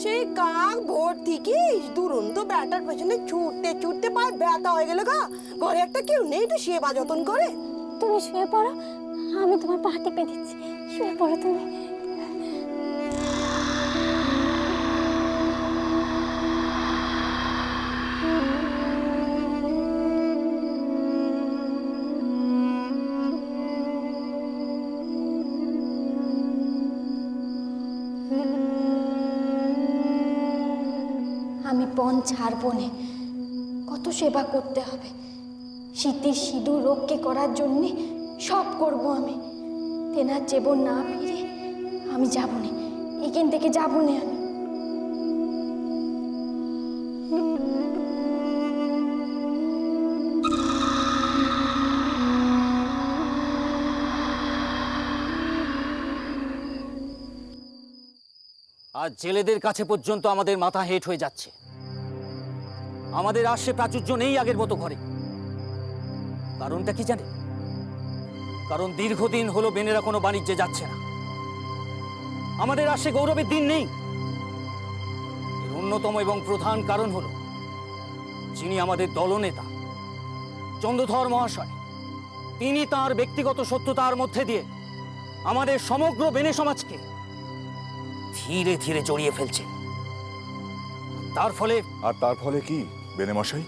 সেই কাক ভোর থেকে দুরন্ত ব্যাটার পেছনে ছুটতে ছুটতে পায়ে ব্যথা হয়ে গেল গা। ঘরে একটা কেউ নেই তো সেবা যতন করে। তুমি শুয়ে পড়ো, আমি তোমার পা টিপে দিচ্ছি। শুয়ে পড়ো তুমি। আমি পণ ছাড়বো না, কত সেবা করতে হবে। শীতের সিঁদুর রক্ষে করার জন্যে সব করব আমি। তেনার জীবন না ফিরে আমি যাব না, এখান থেকে যাব না আমি। আজ জেলেদের কাছে পর্যন্ত আমাদের মাথা হেঁট হয়ে যাচ্ছে। আমাদের আর সে প্রাচুর্য নেই আগের মতো ঘরে। কারণটা কি জানে? কারণ দীর্ঘদিন হলো বেনেরা কোনো বাণিজ্যে যাচ্ছে না। আমাদের আর সে গৌরবের দিন নেই। এর অন্যতম এবং প্রধান কারণ হলো যিনি আমাদের দলনেতা চন্দ্রধর মহাশয়, তিনি তার ব্যক্তিগত সত্যতার মধ্যে দিয়ে আমাদের সমগ্র বেনে সমাজকে ধীরে ধীরে জড়িয়ে ফেলছেন। তার ফলে কি বেনে মশাই?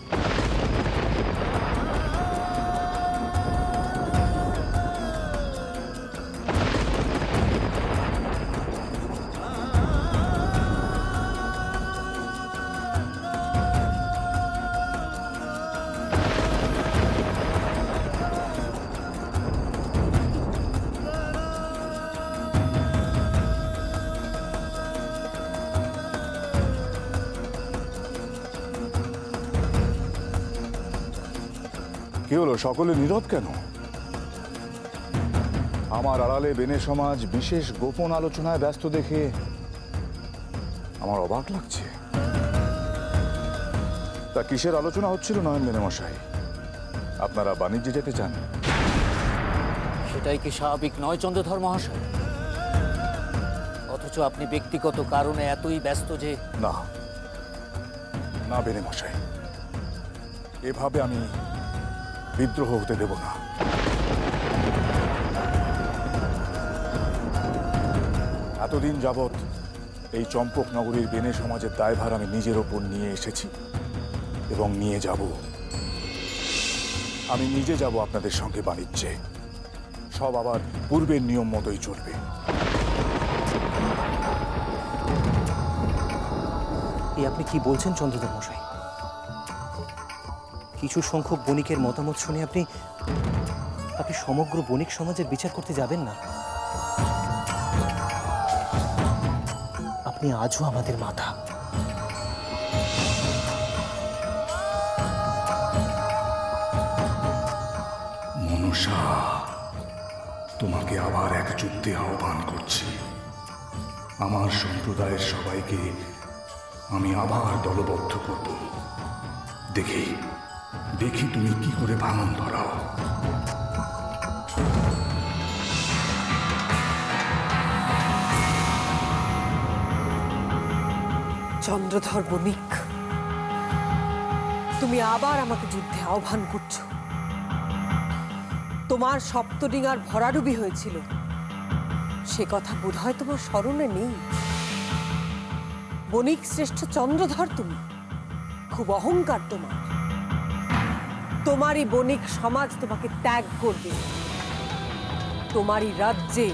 কি হলো, সকলে নীরব কেন? আমার আড়ালে বেনে সমাজ বিশেষ গোপন আলোচনায় ব্যস্ত দেখে আমার অবাক লাগছে। তা কিসের আলোচনা হচ্ছিল নয়ন বেনে মশাই? আপনারা বাণিজ্যে যেতে চান? সেটাই কি স্বাভাবিক নয় চন্দ্রধর মহাশয়? অথচ আপনি ব্যক্তিগত কারণে এতই ব্যস্ত যে... না না বেনে মশাই, এভাবে আমি বিদ্রোহ হতে দেব না। এতদিন যাবৎ এই চম্পক নগরীর বেনে সমাজের দায়ভার আমি নিজের ওপর নিয়ে এসেছি এবং নিয়ে যাব। আমি নিজে যাব আপনাদের সঙ্গে বাণিজ্যে। সব আবার পূর্বের নিয়ম মতোই চলবে। আপনি কি বলছেন চন্দ্রধর মশাই? কিছু সংখ্যক বণিকের মতামত শুনে আপনি সমগ্র বণিক সমাজের বিচার করতে যাবেন না? আপনি আজও আমাদের মাথা। মনসা, তোমাকে আবার এক যুদ্ধে আহ্বান করছি। আমার সম্প্রদায়ের সবাইকে আমি আবার দলবদ্ধ করব। দেখি দেখি তুমি কি করে ভাঙন ধরাও। চন্দ্রধর বণিক, তুমি আবার আমাকে যুদ্ধে আহ্বান করছো। তোমার সপ্তডিঙার ভরাডুবি হয়েছিল, সে কথা বোধহয় তোমার স্মরণে নেই। বণিক শ্রেষ্ঠ চন্দ্রধর তুমি, খুব অহংকার তোমার। তোমারই বণিক সমাজ তোমাকে ত্যাগ করবে। তোমারই রাজ্যে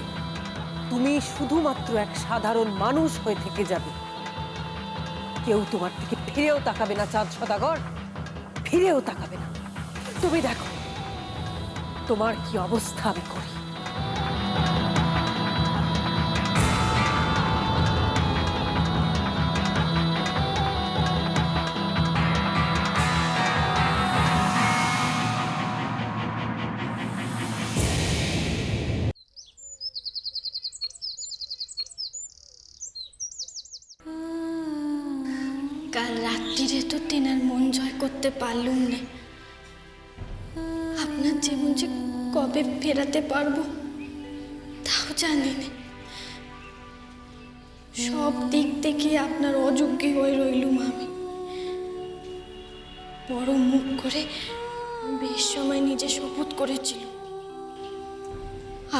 তুমি শুধুমাত্র এক সাধারণ মানুষ হয়ে থেকে যাবে। কেউ তোমার থেকে ফিরেও তাকাবে না চাঁদ সদাগর, ফিরেও তাকাবে না। তুমি দেখো তোমার কি অবস্থা আমি করি। কাল রাত্রিরে তো তেনার মন জয় করতে পারলুম না। আপনার জীবন যে কবে ফেরাতে পারবো তাও জানি না। সব দিক থেকে আপনার অযোগ্য হয়ে রইলুম আমি। বড় মুখ করে বেশ সময় নিজে শপথ করেছিল,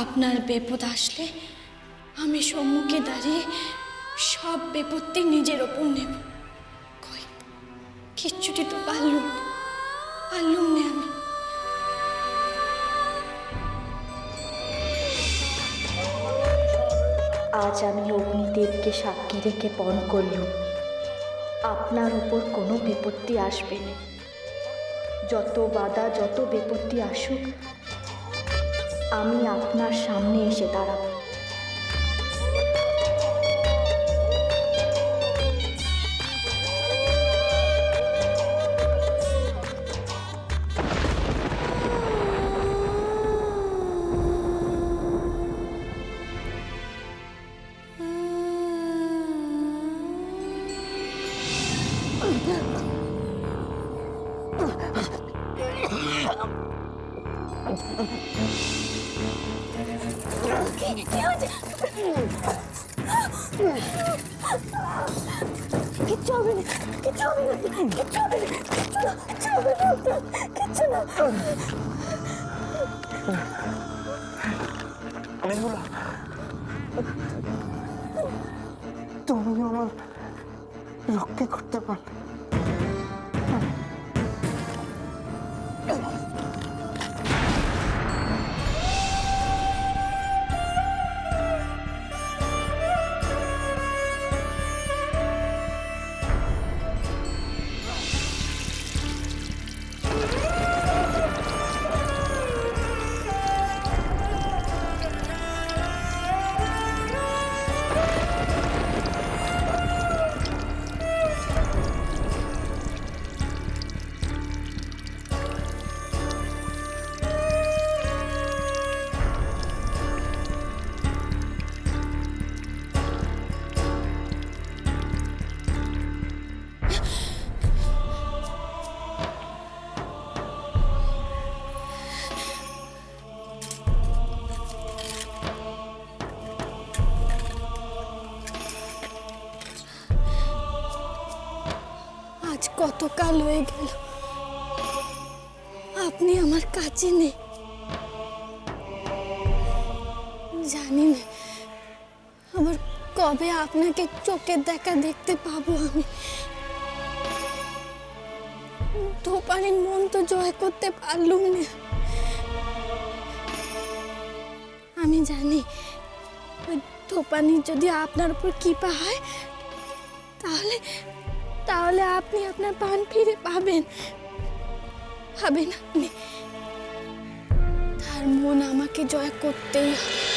আপনার বিপদ আসলে আমি সম্মুখে দাঁড়িয়ে সব বিপত্তি নিজের ওপর নেব। কই, কিচ্ছুটি তো পারলুম না আমি। আজ আমি অগ্নিদেবকে সাক্ষী রেখে পণ করলুম, আপনার উপর কোনো বিপত্তি আসবে না। যত বাধা, যত বিপত্তি আসুক, আমি আপনার সামনে এসে দাঁড়াবো। কিচ্ছু হবে না, কিচ্ছু হবে না, কিচ্ছু হবে না, কিচ্ছু হবে না, কিচ্ছু না। মেহুলা, তুমি আমার রক্ষা করতে পারবে। আজ কত কাল হয়ে গেল আপনি আমার কাছে নেই। জানি না আবার কবে আপনাকে চোখের দেখা দেখতে পাবো আমি। ধোপানির মন তো জয় করতে পারলুম না। আমি জানি ওই ধোপানির যদি আপনার উপর কৃপা হয় তাহলে তাহলে আপনি আপনার প্রাণ ফিরে পাবেন আপনি। তার মন আমাকে জয় করতেই হবে।